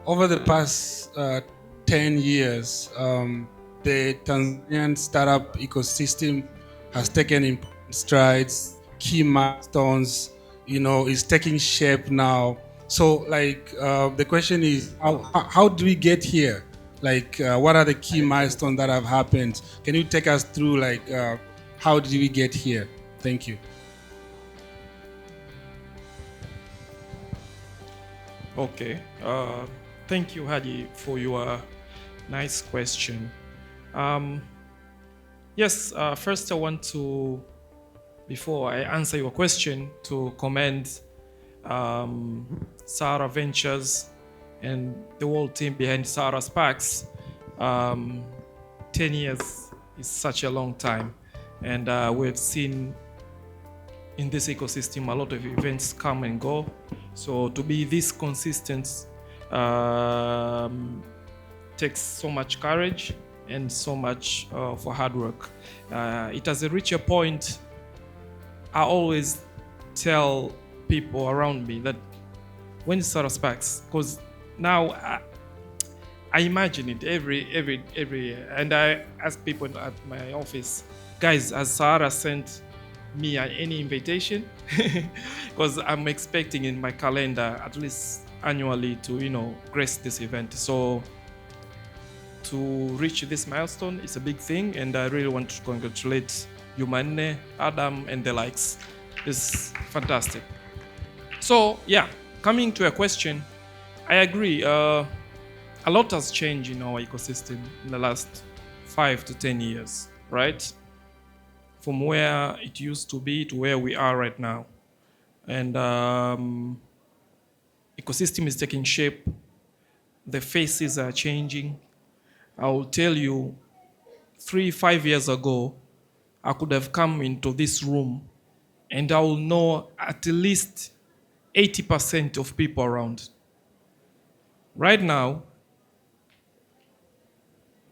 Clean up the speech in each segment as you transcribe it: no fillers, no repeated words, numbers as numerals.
Over the past 10 years, the Tanzanian startup ecosystem has taken important strides, key milestones, is taking shape now. So, like, the question is, how do we get here? Like, what are the key milestones that have happened? Can you take us through, like, how did we get here? Thank you. Okay. Thank you, Haji, for your nice question. Um, yes, first I want to, before I answer your question, to commend Sarah Ventures and the whole team behind Sarah Sparks. Um, 10 years is such a long time. And we've seen in this ecosystem a lot of events come and go. So to be this consistent takes so much courage and so much for hard work. It has reached a point. I always tell people around me that when you start Sparks, because now I imagine it every year, and I ask people at my office, guys, has Sahara sent me any invitation? Because I'm expecting in my calendar at least annually to grace this event. So to reach this milestone is a big thing, and I really want to congratulate Yumane, Adam, and the likes. It's fantastic. So yeah, coming to a question, I agree. A lot has changed in our ecosystem in the last 5 to 10 years, right? From where it used to be to where we are right now. And ecosystem is taking shape. The faces are changing. I will tell you, 5 years ago, I could have come into this room and I will know at least 80% of people around. Right now,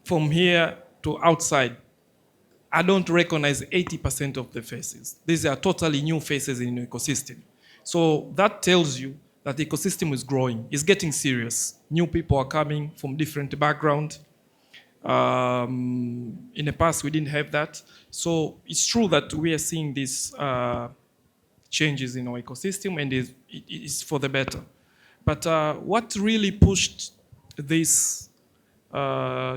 from here to outside, I don't recognize 80% of the faces. These are totally new faces in the ecosystem. So that tells you that the ecosystem is growing. It's getting serious. New people are coming from different backgrounds. In the past, we didn't have that. So it's true that we are seeing these changes in our ecosystem, and it's for the better. But what really pushed these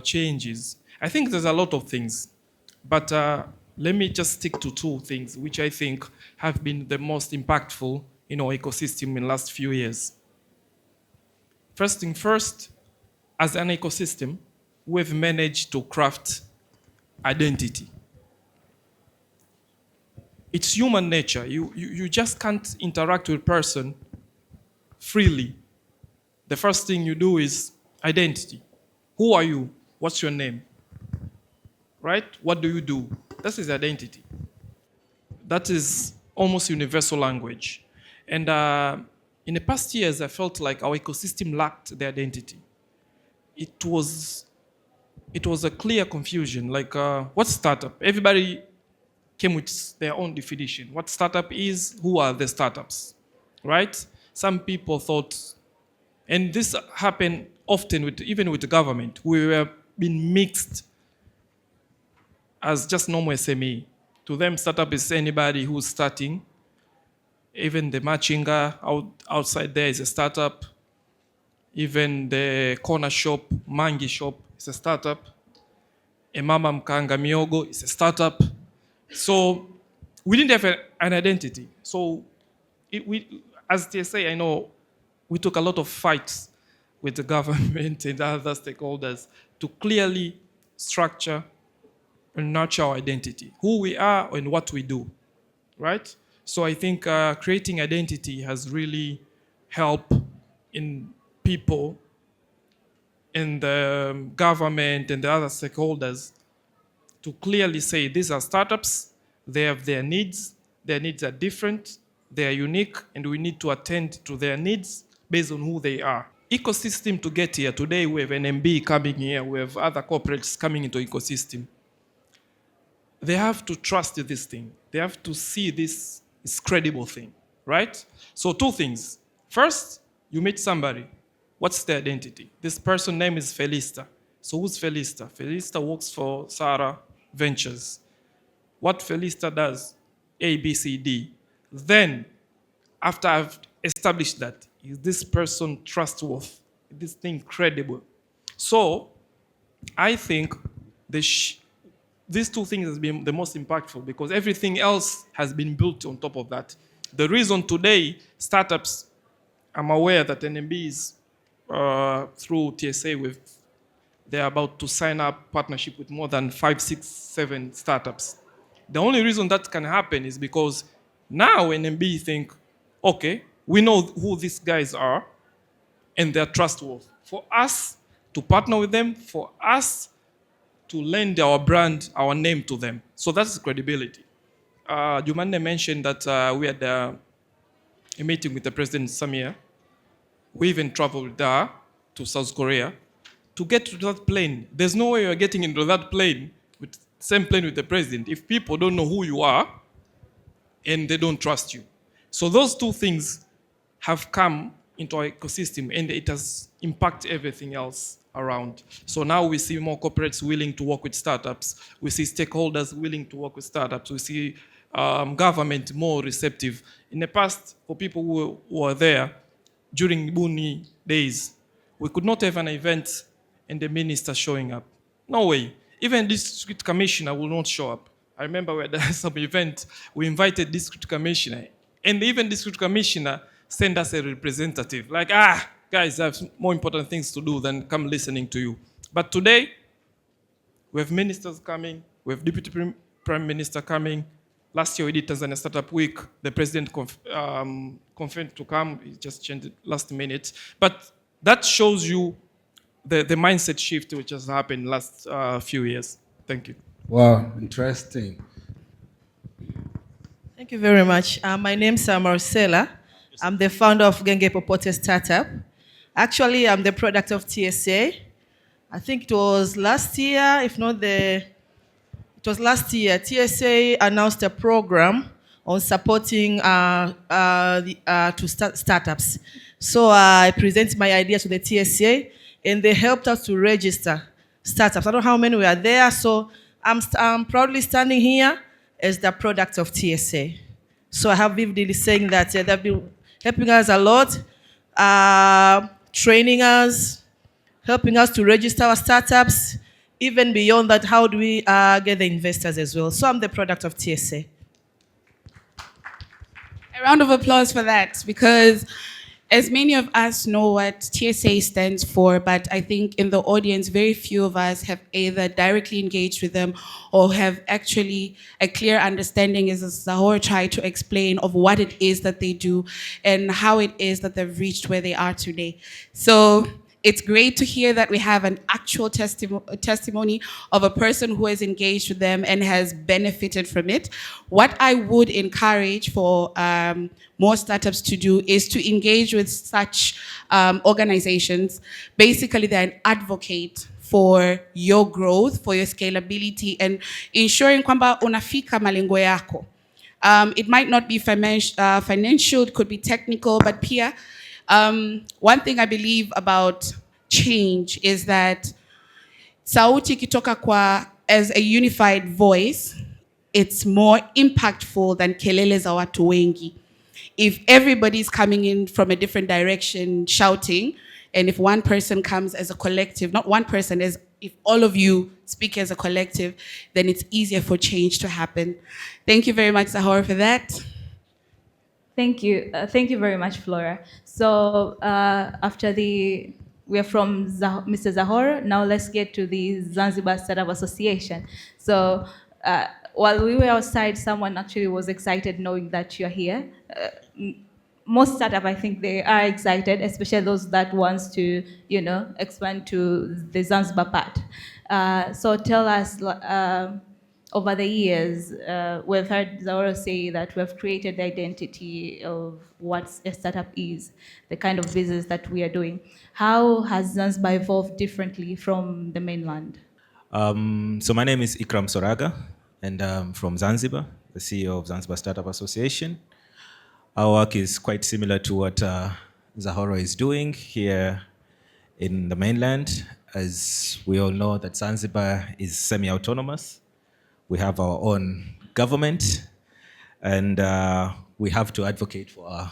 changes? I think there's a lot of things, but let me just stick to two things which I think have been the most impactful in our ecosystem in the last few years. First thing first, as an ecosystem, we've managed to craft identity. It's human nature. You just can't interact with a person freely. The first thing you do is identity. Who are you? What's your name? Right? What do you do? This is identity. That is almost universal language. And in the past years, I felt like our ecosystem lacked the identity. It was a clear confusion. Like, what startup? Everybody came with their own definition. What startup is? Who are the startups? Right? Some people thought, and this happened often even with the government. We were being mixed as just normal SME. To them, startup is anybody who's starting. Even the machinga outside there is a startup. Even the corner shop, mangi shop, is a startup. A mama mkanga miogo is a startup. So we didn't have an identity. So as they say, I know we took a lot of fights with the government and other stakeholders to clearly structure and nurture our identity, who we are and what we do, right? So I think creating identity has really helped in people, in the government and the other stakeholders to clearly say these are startups, they have their needs are different, they are unique, and we need to attend to their needs based on who they are. Ecosystem to get here, today we have an MB coming here, we have other corporates coming into ecosystem. They have to trust this thing. They have to see this is credible thing, right? So two things. First, you meet somebody. What's the identity? This person's name is Felista. So who's Felista? Felista works for Zahoro Ventures. What Felista does, A, B, C, D. Then, after I've established that, is this person trustworthy? Is this thing credible? So, I think these two things has been the most impactful because everything else has been built on top of that. The reason today startups, I'm aware that NMB is through TSA they're about to sign up partnership with more than 5, 6, 7 startups. The only reason that can happen is because now NMB think, okay, we know who these guys are and they're trustworthy. For us to partner with them, for us to lend our brand, our name to them. So that's credibility. Jumane mentioned that we had a meeting with the President Samir. We even traveled there to South Korea to get to that plane. There's no way you're getting into that plane with same plane with the president if people don't know who you are and they don't trust you. So those two things have come into our ecosystem and it has impacted everything else around. So now we see more corporates willing to work with startups. We see stakeholders willing to work with startups. We see government more receptive. In the past, for people who were there during Buni days, we could not have an event and the minister showing up. No way. Even district commissioner will not show up. I remember we had some event, we invited district commissioner, and even district commissioner sent us a representative. Like, guys, I have more important things to do than come listening to you. But today, we have ministers coming, we have deputy prime minister coming. Last year we did Tanzania Startup Week. The president confirmed to come. He just changed it last minute. But that shows you the mindset shift which has happened last few years. Thank you. Wow, interesting. Thank you very much. My name is Marcela. I'm the founder of Genge Popote Startup. Actually, I'm the product of TSA. I think it was last year, if not it was last year, TSA announced a program on supporting startups. So I presented my idea to the TSA, and they helped us to register startups. I don't know how many were there, so I'm proudly standing here as the product of TSA. So I have vividly saying that they've been helping us a lot, training us, helping us to register our startups. Even beyond that, how do we get the investors as well? So I'm the product of TSA. A round of applause for that, because as many of us know what TSA stands for, but I think in the audience, very few of us have either directly engaged with them or have actually a clear understanding, as Zahoro tried to explain, of what it is that they do and how it is that they've reached where they are today. So it's great to hear that we have an actual testimony of a person who has engaged with them and has benefited from it. What I would encourage for more startups to do is to engage with such organizations. Basically, they're an advocate for your growth, for your scalability, and ensuring kwamba unafika malengo yako. It might not be financial, it could be technical, but pia, one thing I believe about change is that sauti kitoka kwa as a unified voice, it's more impactful than kelele za watu wengi. If everybody's coming in from a different direction shouting, and if one person comes as a collective, not one person, as if all of you speak as a collective, then it's easier for change to happen. Thank you very much, Zahoro, for that. Thank you. Thank you very much, Flora. So we are from Mr. Zahoro. Now let's get to the Zanzibar Startup Association. So while we were outside, someone actually was excited knowing that you're here. Most startups, I think they are excited, especially those that wants to, expand to the Zanzibar part. So tell us, over the years, we've heard Zahoro say that we've created the identity of what a startup is, the kind of business that we are doing. How has Zanzibar evolved differently from the mainland? So my name is Ikram Soraga, and I'm from Zanzibar, the CEO of Zanzibar Startup Association. Our work is quite similar to what Zahoro is doing here. in the mainland. As we all know, that Zanzibar is semi-autonomous. We have our own government, and we have to advocate for our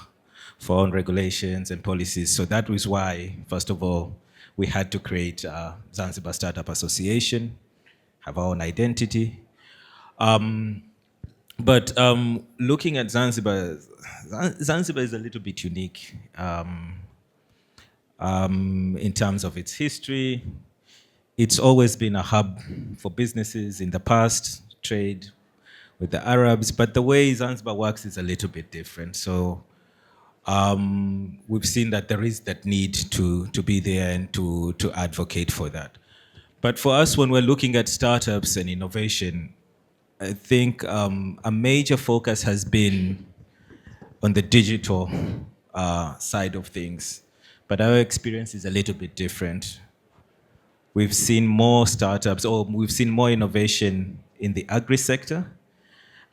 own regulations and policies. So that was why, first of all, we had to create Zanzibar Startup Association, have our own identity. But looking at Zanzibar, Zanzibar is a little bit unique in terms of its history. It's always been a hub for businesses in the past, trade with the Arabs, but the way Zanzibar works is a little bit different. So we've seen that there is that need to be there and to advocate for that. But for us, when we're looking at startups and innovation, I think a major focus has been on the digital side of things. But our experience is a little bit different. We've seen more startups, or we've seen more innovation in the agri sector,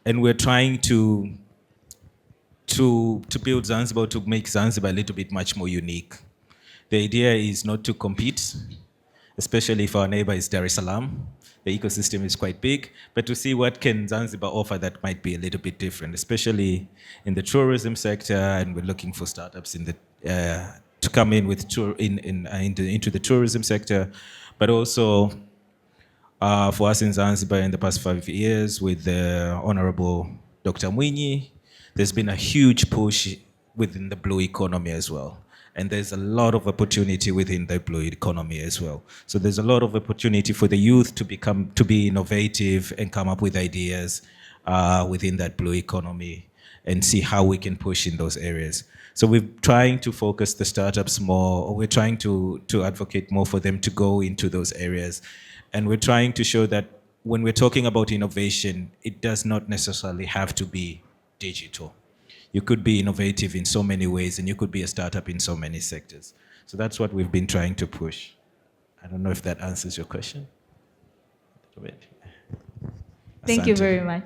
and we're trying to build Zanzibar, to make Zanzibar a little bit much more unique. The idea is not to compete, especially if our neighbor is Dar es Salaam. The ecosystem is quite big, but to see what can Zanzibar offer that might be a little bit different, especially in the tourism sector, and we're looking for startups in the to come in with into the tourism sector, but also for us in Zanzibar in the past 5 years with the Honorable Dr. Mwinyi, there's been a huge push within the blue economy as well. And there's a lot of opportunity within the blue economy as well. So there's a lot of opportunity for the youth to be innovative and come up with ideas within that blue economy and see how we can push in those areas. So we're trying to focus the startups more, or we're trying to advocate more for them to go into those areas. And we're trying to show that when we're talking about innovation, it does not necessarily have to be digital. You could be innovative in so many ways, and you could be a startup in so many sectors. So that's what we've been trying to push. I don't know if that answers your question. Thank you very much.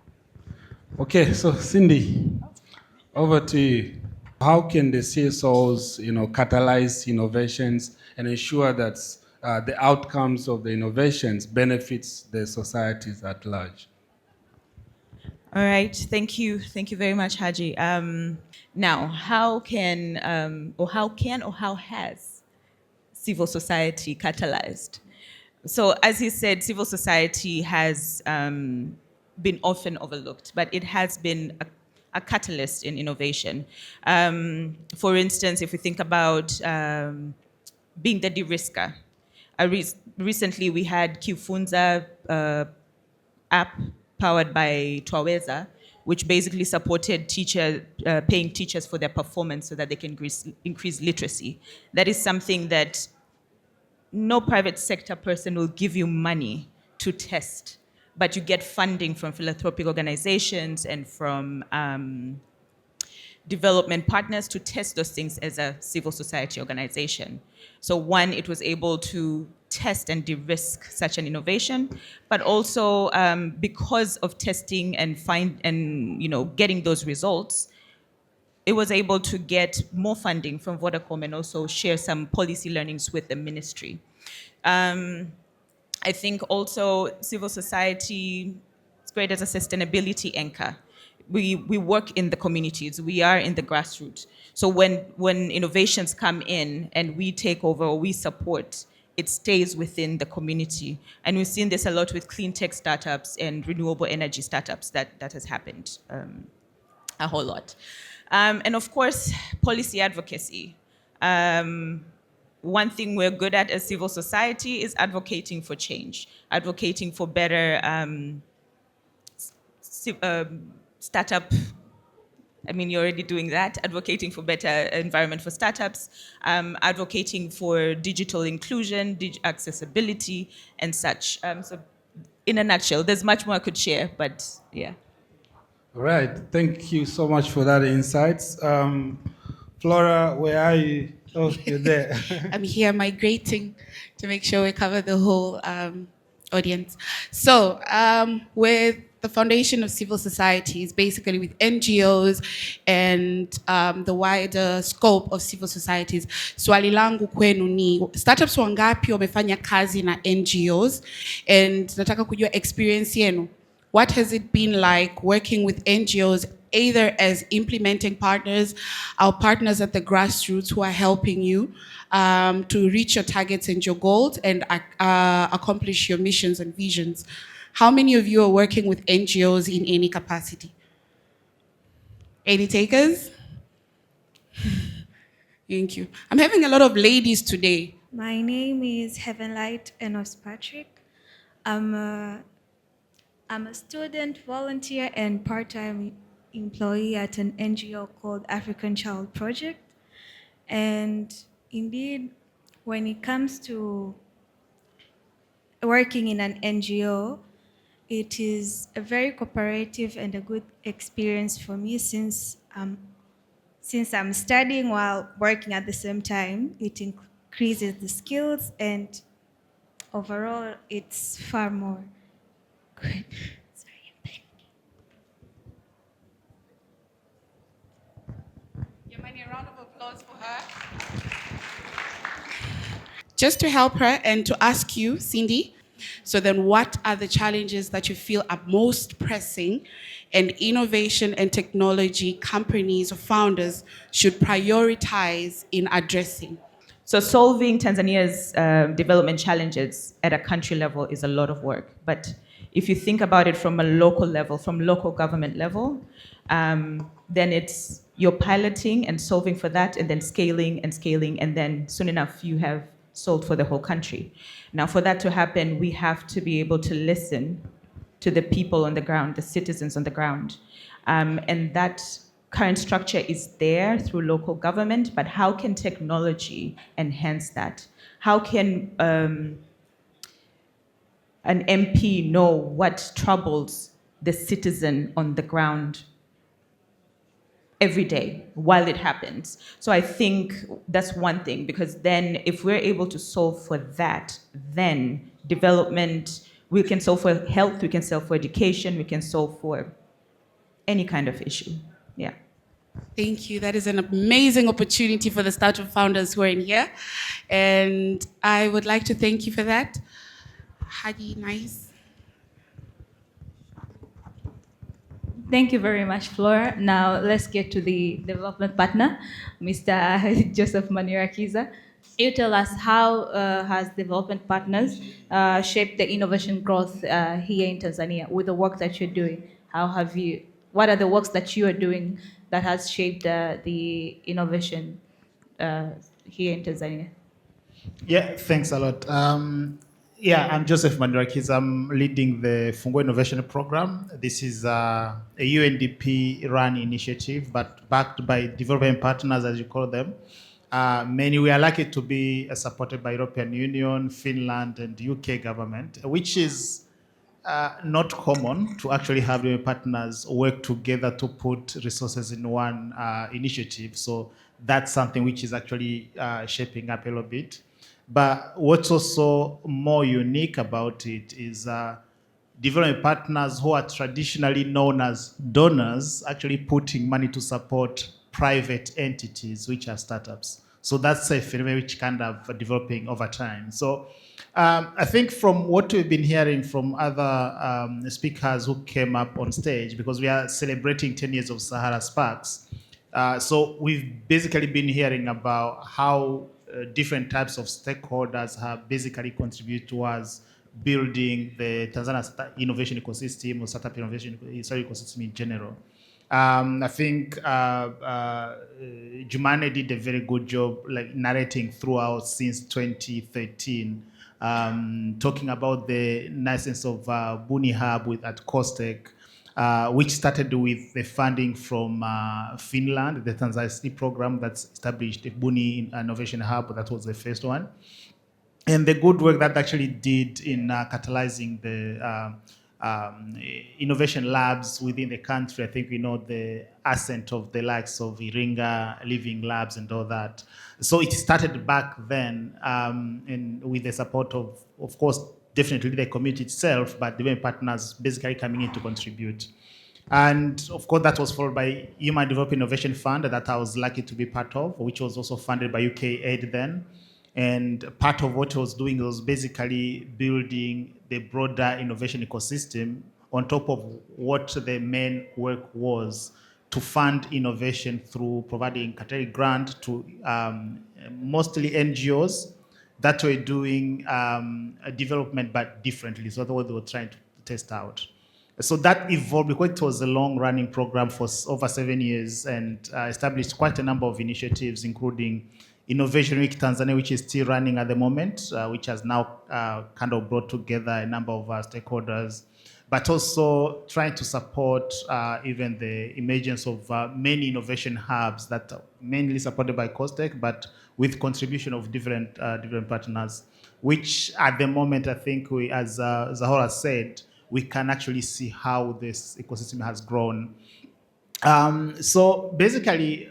Okay, so Cindy, over to you. How can the CSOs, catalyze innovations and ensure that the outcomes of the innovations benefits the societies at large? All right, thank you very much, Haji. Now, how has civil society catalyzed? So, as he said, civil society has been often overlooked, but it has been a catalyst in innovation. For instance, if we think about being the de-risker, recently we had Kifunza app powered by Twaweza, which basically supported paying teachers for their performance so that they can increase literacy. That is something that no private sector person will give you money to test, but you get funding from philanthropic organizations and from development partners to test those things as a civil society organization. So one, it was able to test and de-risk such an innovation, but also because of testing and getting those results, it was able to get more funding from Vodacom and also share some policy learnings with the ministry. I think also civil society is great as a sustainability anchor. We work in the communities, we are in the grassroots. So when innovations come in and we take over or we support, it stays within the community. And we've seen this a lot with clean tech startups and renewable energy startups that has happened a whole lot. And of course, policy advocacy. One thing we're good at as civil society is advocating for change, advocating for better startup. I mean, you're already doing that, advocating for better environment for startups, advocating for digital inclusion, accessibility, and such. So in a nutshell, there's much more I could share, but yeah. All right, thank you so much for that insights. Flora, where are you? Oh, you're there. I'm here migrating to make sure we cover the whole audience. So with the foundation of civil society is basically with NGOs and the wider scope of civil societies. Swali langu kwenu ni startups wangapi wamefanya kazi na NGOs, and nataka kujua experience yenu. What has it been like working with NGOs, either as implementing partners or partners at the grassroots who are helping you to reach your targets and your goals and accomplish your missions and visions? How many of you are working with NGOs in any capacity? Any takers? Thank you. I'm having a lot of ladies today. My name is Heavenlight Enos Patrick. I'm a student, volunteer, and part-time employee at an NGO called African Child Project. And indeed, when it comes to working in an NGO, it is a very cooperative and a good experience for me since I'm studying while working at the same time. It increases the skills, and overall, it's far more good. Sorry, A round of applause for her. Just to help her and to ask you, Cindy, so then what are the challenges that you feel are most pressing and innovation and technology companies or founders should prioritize in addressing? So solving Tanzania's development challenges at a country level is a lot of work. But if you think about it from a local level, from local government level, then it's you're piloting and solving for that, and then scaling, and then soon enough you have solved for the whole country. Now, for that to happen, we have to be able to listen to the people on the ground, the citizens on the ground. And that current structure is there through local government, but how can technology enhance that? How can an MP know what troubles the citizen on the ground every day while it happens? So I think that's one thing, because then if we're able to solve for that, then development, we can solve for health, we can solve for education, we can solve for any kind of issue. Yeah. Thank you. That is an amazing opportunity for the startup founders who are in here. And I would like to thank you for that. Hadi, nice. Thank you very much, Flora. Now let's get to the development partner, Mr. Joseph Manirakiza. You tell us how has development partners shaped the innovation growth here in Tanzania with the work that you're doing? What are the works that you are doing that has shaped the innovation here in Tanzania? Yeah, thanks a lot. I'm Joseph Manirakiza. I'm leading the Fungo Innovation Program. This is a UNDP-run initiative, but backed by development partners, as you call them. Many we are lucky to be supported by European Union, Finland, and UK government, which is not common to actually have the partners work together to put resources in one initiative. So that's something which is actually shaping up a little bit. But what's also more unique about it is development partners who are traditionally known as donors actually putting money to support private entities, which are startups. So that's a phenomenon which kind of developing over time. So I think from what we've been hearing from other speakers who came up on stage, because we are celebrating 10 years of Sahara Sparks, so we've basically been hearing about how different types of stakeholders have basically contributed towards building the Tanzania innovation ecosystem or startup innovation ecosystem in general. I think Jumane did a very good job like narrating throughout since 2013, talking about the license of Buni Hub at Costec, which started with the funding from Finland, the Tanzania program that's established the Buni Innovation Hub. That was the first one. And the good work that actually did in catalyzing the innovation labs within the country. I think we know the ascent of the likes of Iringa, Living Labs and all that. So it started back then and with the support of course, definitely the community itself, but development partners basically coming in to contribute. And of course, that was followed by Human Development Innovation Fund that I was lucky to be part of, which was also funded by UK Aid then. And part of what I was doing was basically building the broader innovation ecosystem on top of what the main work was, to fund innovation through providing category grant to mostly NGOs that were doing development but differently. So that's what they were trying to test out. So that evolved because it was a long-running program for over 7 years, and established quite a number of initiatives, including Innovation Week Tanzania, which is still running at the moment, which has now kind of brought together a number of stakeholders, but also trying to support even the emergence of many innovation hubs that are mainly supported by COSTECH, but with contribution of different partners, which at the moment, I think we, as Zahora said, we can actually see how this ecosystem has grown. So basically,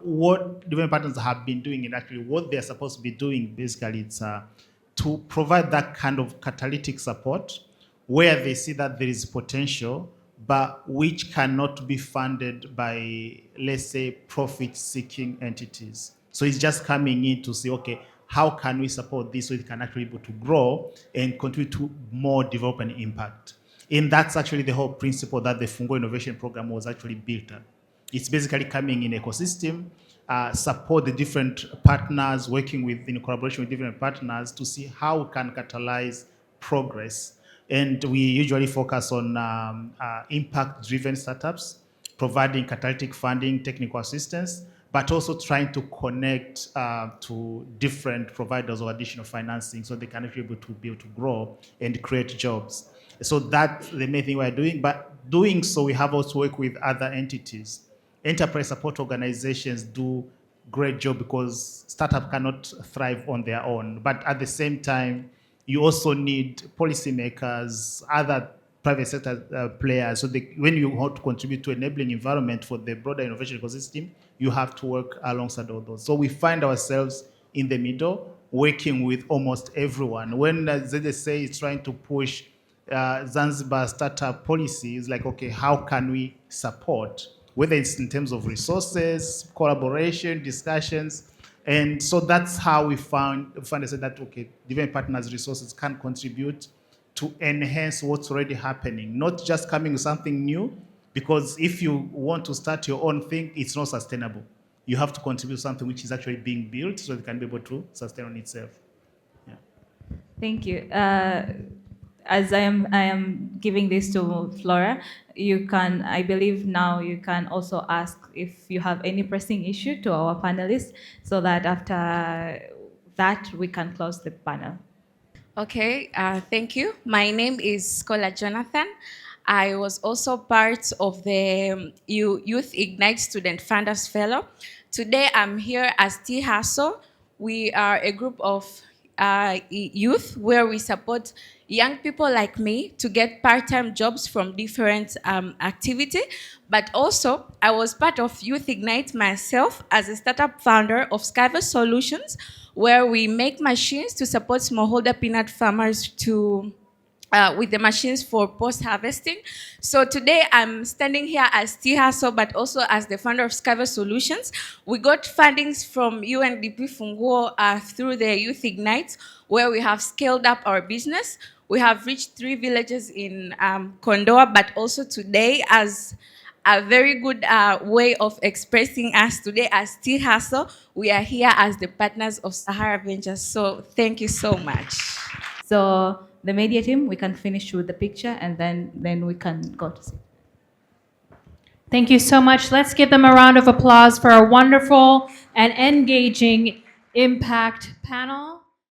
what development partners have been doing, and actually what they're supposed to be doing, basically, it's to provide that kind of catalytic support where they see that there is potential, but which cannot be funded by, let's say, profit-seeking entities. So it's just coming in to say, okay, how can we support this so it can actually be able to grow and contribute to more development impact? And that's actually the whole principle that the Fungo Innovation Program was actually built on. It's basically coming in ecosystem, support the different partners, working with, in collaboration with different partners to see how we can catalyze progress. And we usually focus on impact-driven startups, providing catalytic funding, technical assistance, but also trying to connect to different providers of additional financing so they can be able to grow and create jobs. So that's the main thing we're doing. But doing so, we have also worked with other entities. Enterprise support organizations do great job because startup cannot thrive on their own. But at the same time, you also need policymakers, other private sector players. So when you want to contribute to enabling environment for the broader innovation ecosystem, you have to work alongside all those. So we find ourselves in the middle, working with almost everyone. When ZSA is trying to push Zanzibar startup policy, is like, okay, how can we support? Whether it's in terms of resources, collaboration, discussions. And so that's how we found that, okay, development partners' resources can contribute to enhance what's already happening, not just coming with something new, because if you want to start your own thing, it's not sustainable. You have to contribute something which is actually being built so it can be able to sustain on itself. Yeah. Thank you. As I am giving this to Flora, you can, I believe now you can also ask if you have any pressing issue to our panelists, so that after that we can close the panel. Okay, thank you. My name is Scholar Jonathan. I was also part of the Youth Ignite Student Funders Fellow. Today I'm here as THASO. We are a group of youth where we support young people like me to get part-time jobs from different activity. But also, I was part of Youth Ignite myself as a startup founder of Skyver Solutions, where we make machines to support smallholder peanut farmers to with the machines for post-harvesting. So today I'm standing here as THASO, but also as the founder of Skyver Solutions. We got fundings from UNDP Funguo through the Youth Ignite, where we have scaled up our business. We have reached 3 villages in Kondoa, but also today as a very good way of expressing us today as THASO, we are here as the partners of Sahara Ventures. So thank you so much. So the media team, we can finish with the picture and then we can go to see. Thank you so much. Let's give them a round of applause for a wonderful and engaging impact panel.